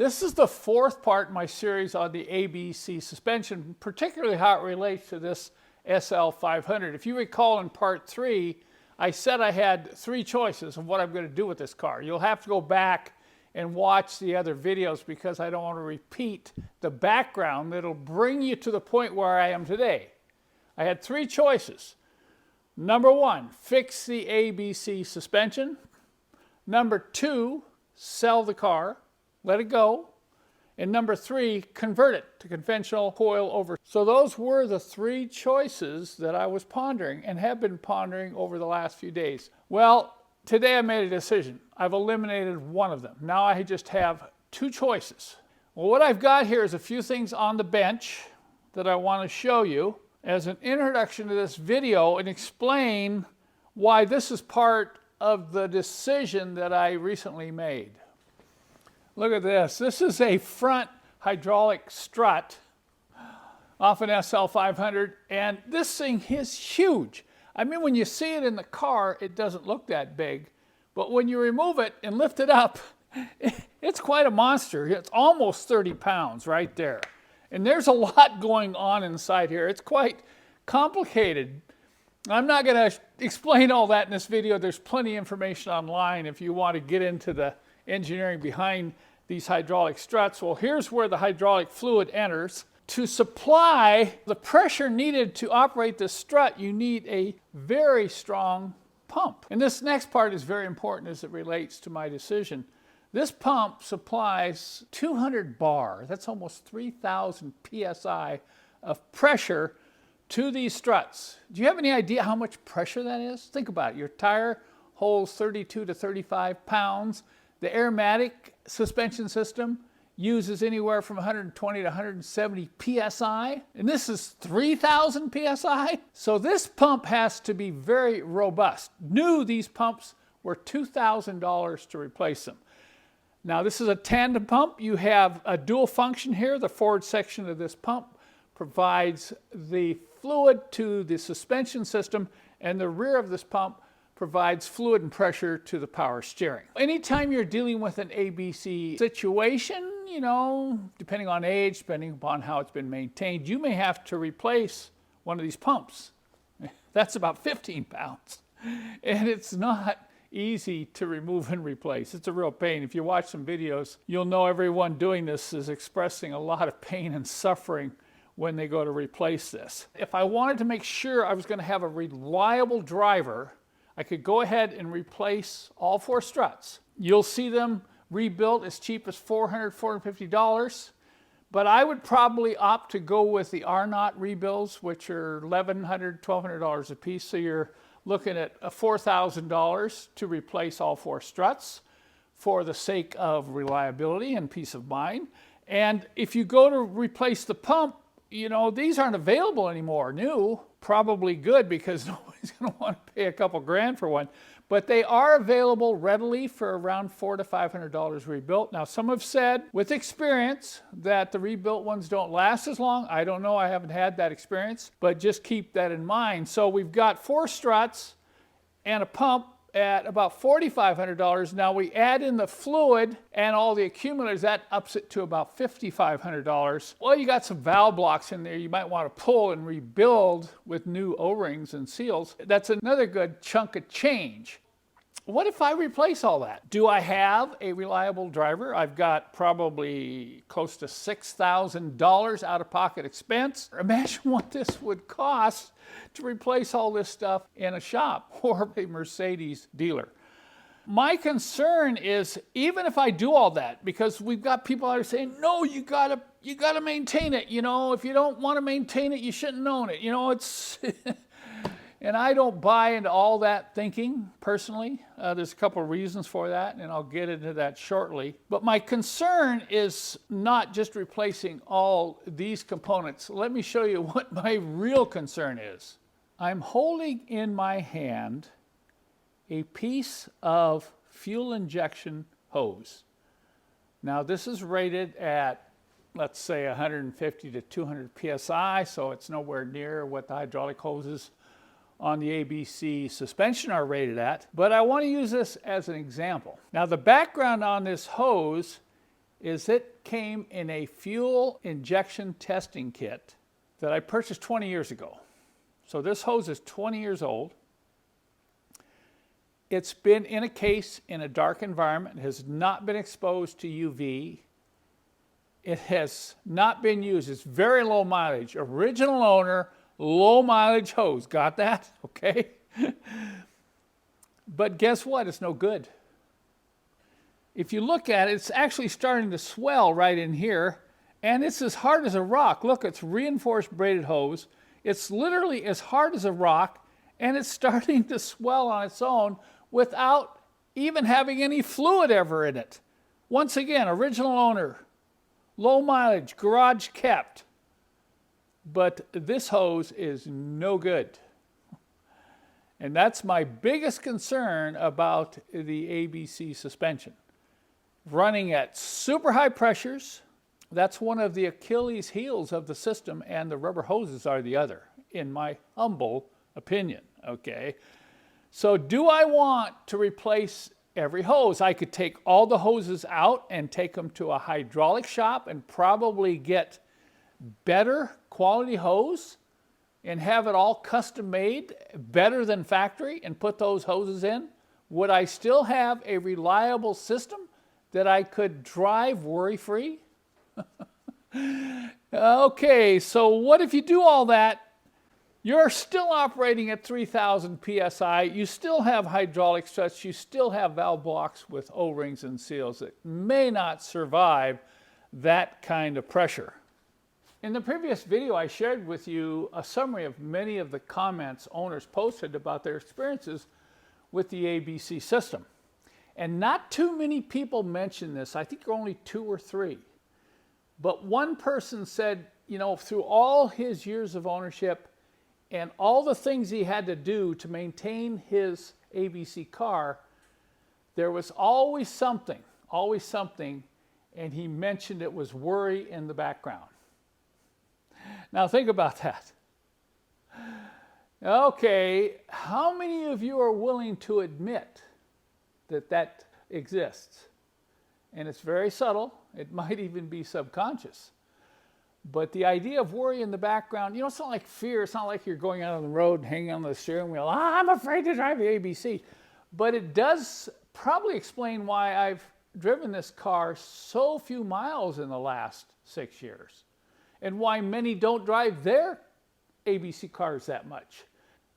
This is the fourth part in my series on the ABC suspension, particularly how it relates to this SL500. If you recall in part 3, I said I had 3 choices of what I'm going to do with this car. You'll have to go back and watch the other videos because I don't want to repeat the background that'll bring you to the point where I am today. I had 3 choices. Number 1, fix the ABC suspension. Number 2, sell the car, let it go. And number 3, convert it to conventional coil over. So those were the 3 choices that I was pondering and have been pondering over the last few days. Well, today I made a decision. I've eliminated one of them. Now I just have 2 choices. Well, what I've got here is a few things on the bench that I want to show you as an introduction to this video and explain why this is part of the decision that I recently made. Look at this. This is a front hydraulic strut off an SL500, and this thing is huge. I mean, when you see it in the car, it doesn't look that big, but when you remove it and lift it up, it's quite a monster. It's almost 30 pounds right there. And there's a lot going on inside here. It's quite complicated. I'm not going to explain all that in this video. There's plenty of information online if you want to get into the engineering behind these hydraulic struts. Well, here's where the hydraulic fluid enters. To supply the pressure needed to operate this strut, you need a very strong pump. And this next part is very important as it relates to my decision. This pump supplies 200 bar, that's almost 3,000 psi of pressure to these struts. Do you have any idea how much pressure that is? Think about it. Your tire holds 32 to 35 pounds. The aromatic suspension system uses anywhere from 120 to 170 psi, and this is 3,000 psi. So this pump has to be very robust. New, these pumps were $2,000 to replace them. Now this is a tandem pump. You have a dual function here. The forward section of this pump provides the fluid to the suspension system, and the rear of this pump provides fluid and pressure to the power steering. Anytime you're dealing with an ABC situation, you know, depending on age, depending upon how it's been maintained, you may have to replace one of these pumps. That's about 15 pounds. And it's not easy to remove and replace. It's a real pain. If you watch some videos, you'll know everyone doing this is expressing a lot of pain and suffering when they go to replace this. If I wanted to make sure I was going to have a reliable driver, I could go ahead and replace all 4 struts. You'll see them rebuilt as cheap as $400, $450, but I would probably opt to go with the R-Knot rebuilds, which are $1,100, $1,200 a piece. So you're looking at $4,000 to replace all 4 struts for the sake of reliability and peace of mind. And if you go to replace the pump, you know, these aren't available anymore. New, probably good because nobody's going to want to pay a couple grand for one. But they are available readily for around $400 to $500 rebuilt. Now, some have said with experience that the rebuilt ones don't last as long. I don't know, I haven't had that experience, but just keep that in mind. So we've got 4 struts and a pump at about $4,500. Now we add in the fluid and all the accumulators, that ups it to about $5,500. Well, you got some valve blocks in there you might want to pull and rebuild with new O-rings and seals. That's another good chunk of change. What if I replace all that? Do I have a reliable driver? I've got probably close to $6,000 out-of-pocket expense. Imagine what this would cost to replace all this stuff in a shop or a Mercedes dealer. My concern is, even if I do all that, because we've got people that are saying, no, you gotta maintain it. You know, if you don't want to maintain it, you shouldn't own it. You know, it's... And I don't buy into all that thinking, personally. There's a couple of reasons for that, and I'll get into that shortly. But my concern is not just replacing all these components. Let me show you what my real concern is. I'm holding in my hand a piece of fuel injection hose. Now, this is rated at, let's say, 150 to 200 psi, so it's nowhere near what the hydraulic hoses on the ABC suspension are rated at, but I want to use this as an example. Now, the background on this hose is it came in a fuel injection testing kit that I purchased 20 years ago. So this hose is 20 years old. It's been in a case in a dark environment. It has not been exposed to UV. It has not been used. It's very low mileage. Original owner, low mileage hose. Got that? Okay. But guess what? It's no good. If you look at it, it's actually starting to swell right in here, and it's as hard as a rock. Look, it's reinforced braided hose. It's literally as hard as a rock, and it's starting to swell on its own without even having any fluid ever in it. Once again, original owner, low mileage, garage kept. But this hose is no good. And that's my biggest concern about the ABC suspension. Running at super high pressures, that's one of the Achilles heels of the system, and the rubber hoses are the other, in my humble opinion, okay? So do I want to replace every hose? I could take all the hoses out and take them to a hydraulic shop and probably get better quality hose and have it all custom made, better than factory, and put those hoses in. Would I still have a reliable system that I could drive worry-free? Okay, so what if you do all that? You're still operating at 3,000 PSI. You still have hydraulic struts. You still have valve blocks with O-rings and seals that may not survive that kind of pressure. In the previous video, I shared with you a summary of many of the comments owners posted about their experiences with the ABC system. And not too many people mentioned this. I think there are only 2 or 3. But one person said, you know, through all his years of ownership and all the things he had to do to maintain his ABC car, there was always something, and he mentioned it was worry in the background. Now think about that. Okay, how many of you are willing to admit that that exists? And it's very subtle. It might even be subconscious. But the idea of worry in the background, you know, it's not like fear. It's not like you're going out on the road and hanging on the steering wheel. I'm afraid to drive the ABC. But it does probably explain why I've driven this car so few miles in the last 6 years, and why many don't drive their ABC cars that much.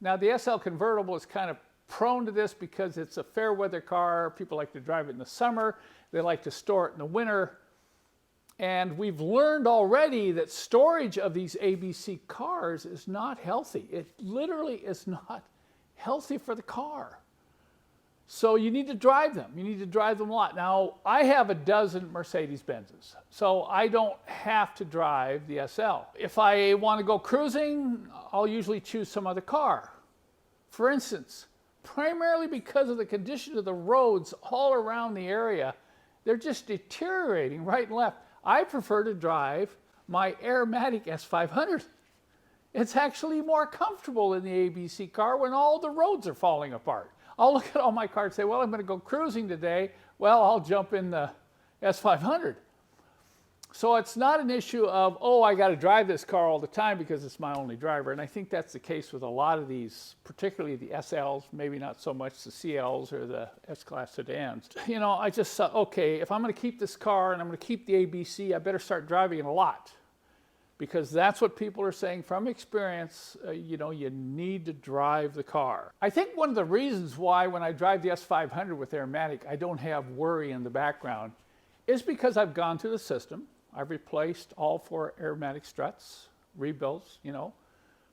Now, the SL convertible is kind of prone to this because it's a fair weather car. People like to drive it in the summer. They like to store it in the winter. And we've learned already that storage of these ABC cars is not healthy. It literally is not healthy for the car. So you need to drive them. You need to drive them a lot. Now, I have a dozen Mercedes-Benzes, so I don't have to drive the SL. If I want to go cruising, I'll usually choose some other car. For instance, primarily because of the condition of the roads all around the area, they're just deteriorating right and left. I prefer to drive my aromatic S500. It's actually more comfortable in the ABC car when all the roads are falling apart. I'll look at all my cars and say, well, I'm going to go cruising today. Well, I'll jump in the S500. So it's not an issue of, oh, I got to drive this car all the time because it's my only driver. And I think that's the case with a lot of these, particularly the SLs, maybe not so much the CLs or the S-Class sedans. You know, I just thought, okay, if I'm going to keep this car and I'm going to keep the ABC, I better start driving it a lot. Because that's what people are saying from experience, you know, you need to drive the car. I think one of the reasons why when I drive the S500 with aromatic, I don't have worry in the background is because I've gone through the system. I've replaced all 4 aromatic struts, rebuilds, you know,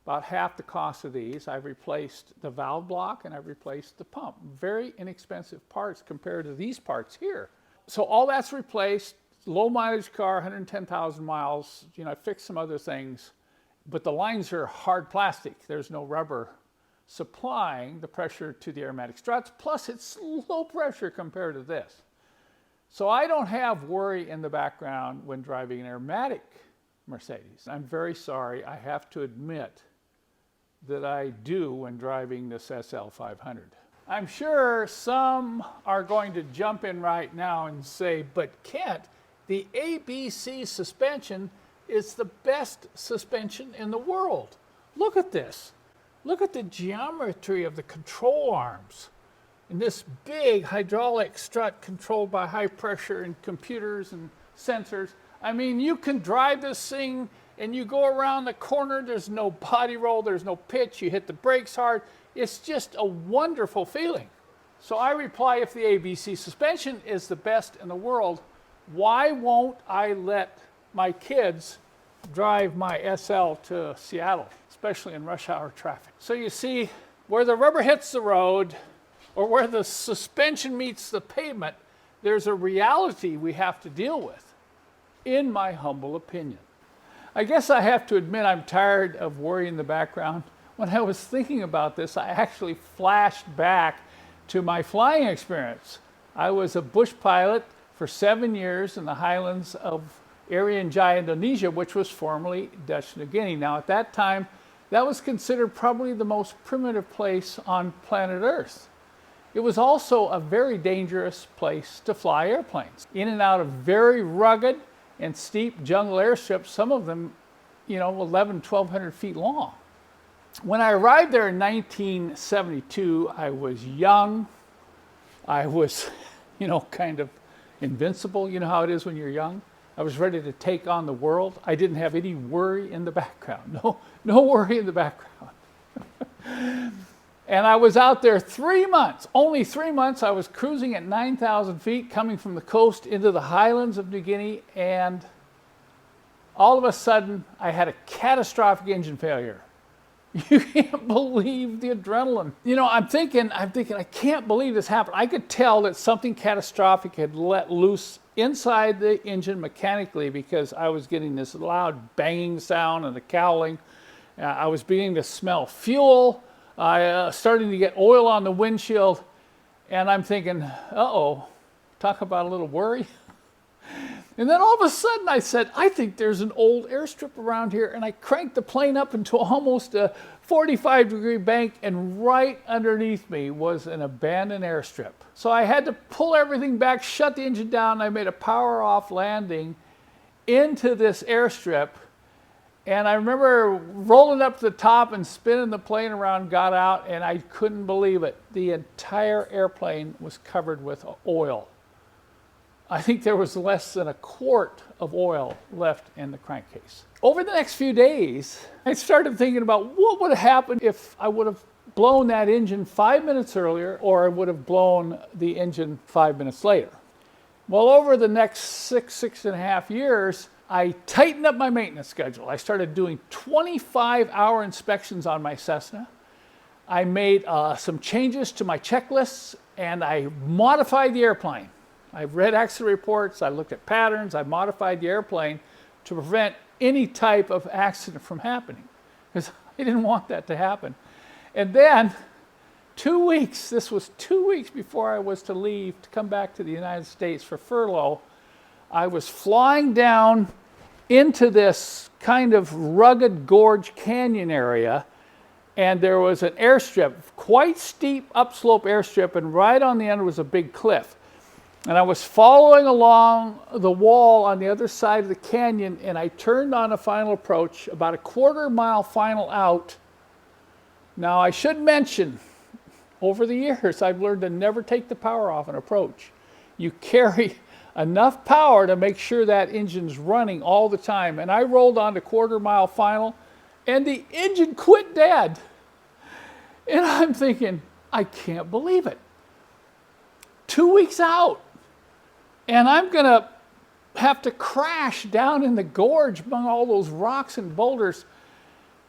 about half the cost of these. I've replaced the valve block and I've replaced the pump. Very inexpensive parts compared to these parts here. So all that's replaced. Low mileage car, 110,000 miles. You know, I fixed some other things, but the lines are hard plastic. There's no rubber supplying the pressure to the aromatic struts. Plus, it's low pressure compared to this. So I don't have worry in the background when driving an aromatic Mercedes. I'm very sorry. I have to admit that I do when driving this SL500. I'm sure some are going to jump in right now and say, but Kent, The ABC suspension is the best suspension in the world. Look at this. Look at the geometry of the control arms. And this big hydraulic strut controlled by high pressure and computers and sensors. I mean, you can drive this thing and you go around the corner, there's no body roll, there's no pitch, you hit the brakes hard. It's just a wonderful feeling. So I reply, if the ABC suspension is the best in the world, why won't I let my kids drive my SL to Seattle, especially in rush hour traffic? So you see, where the rubber hits the road, or where the suspension meets the pavement, there's a reality we have to deal with, in my humble opinion. I guess I have to admit I'm tired of worrying in the background. When I was thinking about this, I actually flashed back to my flying experience. I was a bush pilot for 7 years in the highlands of Irian Jaya, Indonesia, which was formerly Dutch New Guinea. Now, at that time, that was considered probably the most primitive place on planet Earth. It was also a very dangerous place to fly airplanes. In and out of very rugged and steep jungle airstrips, some of them, 1,100 feet long. When I arrived there in 1972, I was young. I was, kind of invincible. You know how it is when you're young? I was ready to take on the world. I didn't have any worry in the background. No worry in the background. And I was out there 3 months. Only 3 months. I was cruising at 9,000 feet, coming from the coast into the highlands of New Guinea, and all of a sudden, I had a catastrophic engine failure. You can't believe the adrenaline. I'm thinking, I can't believe this happened. I could tell that something catastrophic had let loose inside the engine mechanically, because I was getting this loud banging sound and the cowling. I was beginning to smell fuel. I starting to get oil on the windshield. And I'm thinking, uh-oh, talk about a little worry. And then all of a sudden I said, I think there's an old airstrip around here. And I cranked the plane up into almost a 45-degree bank, and right underneath me was an abandoned airstrip. So I had to pull everything back, shut the engine down, and I made a power-off landing into this airstrip. And I remember rolling up to the top and spinning the plane around, got out, and I couldn't believe it. The entire airplane was covered with oil. I think there was less than a quart of oil left in the crankcase. Over the next few days, I started thinking about what would have happened if I would have blown that engine 5 minutes earlier, or I would have blown the engine 5 minutes later. Well, over the next six and a half years, I tightened up my maintenance schedule. I started doing 25-hour inspections on my Cessna. I made some changes to my checklists, and I modified the airplane. I read accident reports, I looked at patterns, I modified the airplane to prevent any type of accident from happening, because I didn't want that to happen. And then 2 weeks, this was 2 weeks before I was to leave to come back to the United States for furlough, I was flying down into this kind of rugged gorge canyon area, and there was an airstrip, quite steep upslope airstrip, and right on the end was a big cliff. And I was following along the wall on the other side of the canyon, and I turned on a final approach, about a quarter-mile final out. Now, I should mention, over the years, I've learned to never take the power off an approach. You carry enough power to make sure that engine's running all the time. And I rolled on to quarter-mile final, and the engine quit dead. And I'm thinking, I can't believe it. 2 weeks out. And I'm going to have to crash down in the gorge among all those rocks and boulders.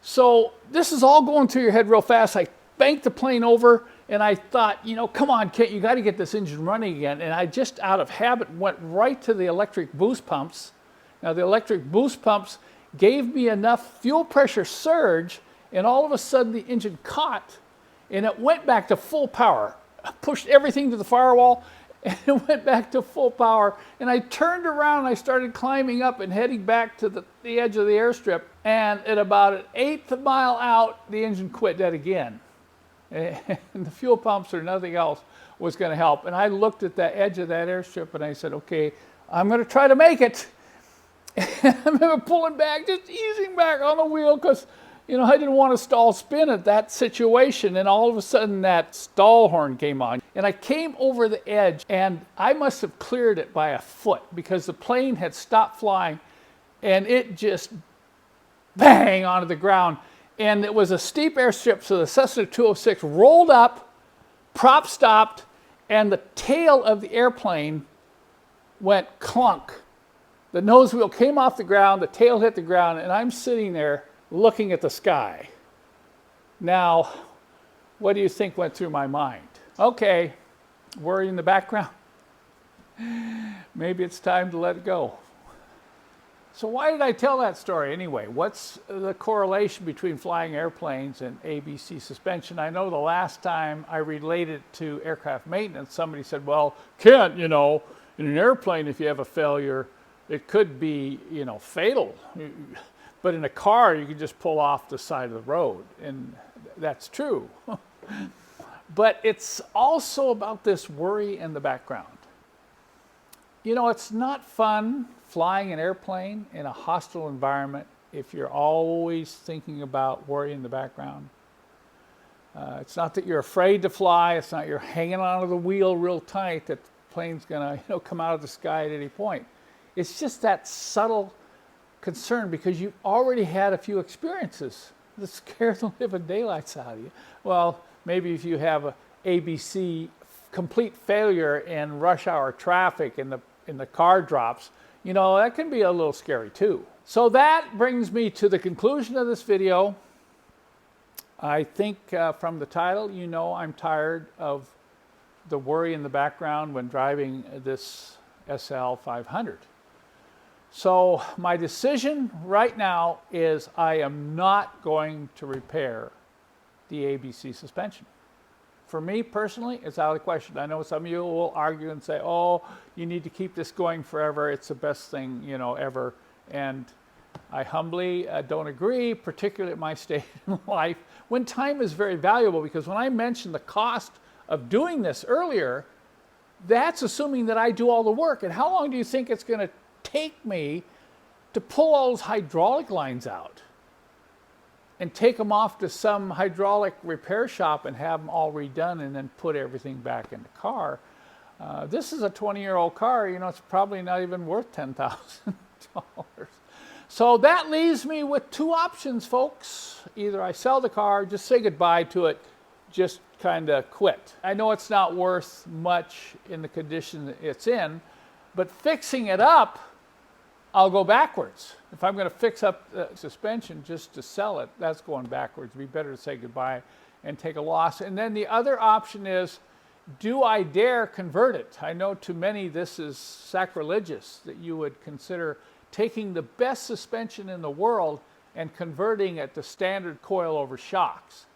So this is all going through your head real fast. I banked the plane over, and I thought, come on, Kent, you got to get this engine running again. And I just, out of habit, went right to the electric boost pumps. Now, the electric boost pumps gave me enough fuel pressure surge, and all of a sudden the engine caught, and it went back to full power. I pushed everything to the firewall, and it went back to full power. And I turned around, and I started climbing up and heading back to the edge of the airstrip. And at about an eighth mile out, the engine quit dead again. And the fuel pumps or nothing else was going to help. And I looked at the edge of that airstrip, and I said, okay, I'm going to try to make it. I remember pulling back, just easing back on the wheel because, you know, I didn't want to stall spin at that situation. And all of a sudden that stall horn came on. And I came over the edge and I must have cleared it by a foot because the plane had stopped flying and it just bang onto the ground. And it was a steep airstrip, so the Cessna 206 rolled up, prop stopped, and the tail of the airplane went clunk. The nose wheel came off the ground, the tail hit the ground, and I'm sitting there looking at the sky. Now, what do you think went through my mind? Okay, worry in the background. Maybe it's time to let it go. So why did I tell that story anyway? What's the correlation between flying airplanes and ABC suspension? I know the last time I related it to aircraft maintenance, somebody said, well, Kent, you know, in an airplane, if you have a failure, it could be, you know, fatal. But in a car, you can just pull off the side of the road. And that's true. But it's also about this worry in the background. You know, it's not fun flying an airplane in a hostile environment if you're always thinking about worry in the background. It's not that you're afraid to fly. It's not you're hanging onto the wheel real tight that the plane's going to, you know, come out of the sky at any point. It's just that subtle concern because you've already had a few experiences that scare the living daylights out of you. Well, maybe if you have a ABC complete failure in rush hour traffic and the car drops, you know, that can be a little scary too. So that brings me to the conclusion of this video. I think from the title, you know, I'm tired of the worry in the background when driving this SL500. So my decision right now is I am not going to repair the ABC suspension. For me personally, it's out of the question. I know some of you will argue and say, oh, you need to keep this going forever. It's the best thing, you know, ever. And I humbly don't agree, particularly at my stage in life, when time is very valuable. Because when I mentioned the cost of doing this earlier, that's assuming that I do all the work. And how long do you think it's going to take me to pull all those hydraulic lines out and take them off to some hydraulic repair shop and have them all redone and then put everything back in the car? This is a 20-year-old car. You know, it's probably not even worth $10,000. So that leaves me with two options, folks. Either I sell the car, just say goodbye to it, just kind of quit. I know it's not worth much in the condition that it's in, but fixing it up, I'll go backwards. If I'm going to fix up the suspension just to sell it, that's going backwards. It'd be better to say goodbye and take a loss. And then the other option is, do I dare convert it? I know to many this is sacrilegious, that you would consider taking the best suspension in the world and converting it to standard coil-over shocks.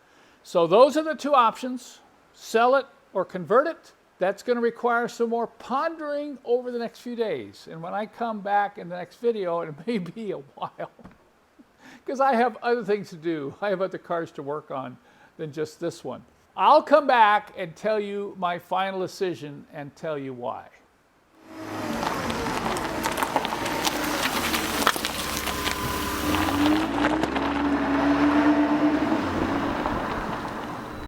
So those are the two options, sell it or convert it. That's going to require some more pondering over the next few days. And when I come back in the next video, it may be a while, because I have other things to do. I have other cars to work on than just this one. I'll come back and tell you my final decision and tell you why.